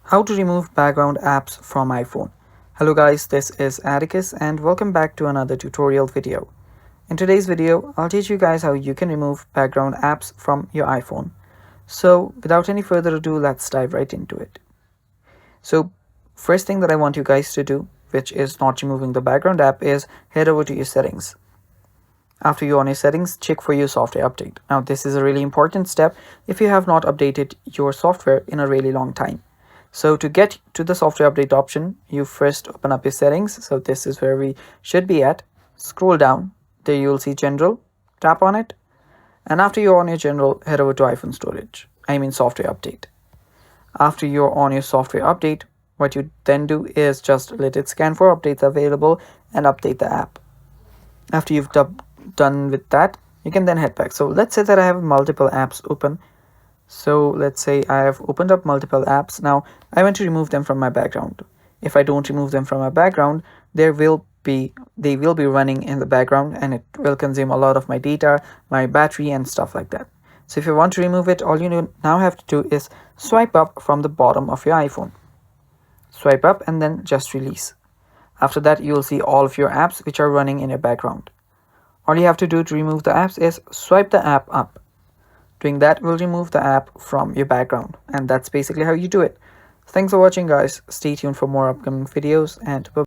How to remove background apps from iPhone. Hello guys, this is Atticus and welcome back to another tutorial video. In today's video, I'll teach you guys how you can remove background apps from your iPhone. So without any further ado, let's dive right into it. So first thing that I want you guys to do, which is not removing the background app, is head over to your settings. After you're on your settings, check for your software update. Now this is a really important step if you have not updated your software in a really long time. So to get to the software update option, you first open up your settings. So this is where we should be at. Scroll down, there you will see general, tap on it. And after you're on your general, head over to iPhone storage, software update. After you're on your software update, what you then do is just let it scan for updates available and update the app. After you've done with that, you can then head back. So let's say that I have multiple apps open. So let's say I have opened up multiple apps. Now I want to remove them from my background. If I don't remove them from my background, they will be running in the background and it will consume a lot of my data, my battery and stuff like that. So if you want to remove it, all you now have to do is swipe up from the bottom of your iPhone. Swipe up and then just release. After that, you will see all of your apps which are running in your background. All you have to do to remove the apps is swipe the app up. Doing that will remove the app from your background, and that's basically how you do it. Thanks for watching guys. Stay tuned for more upcoming videos and bye.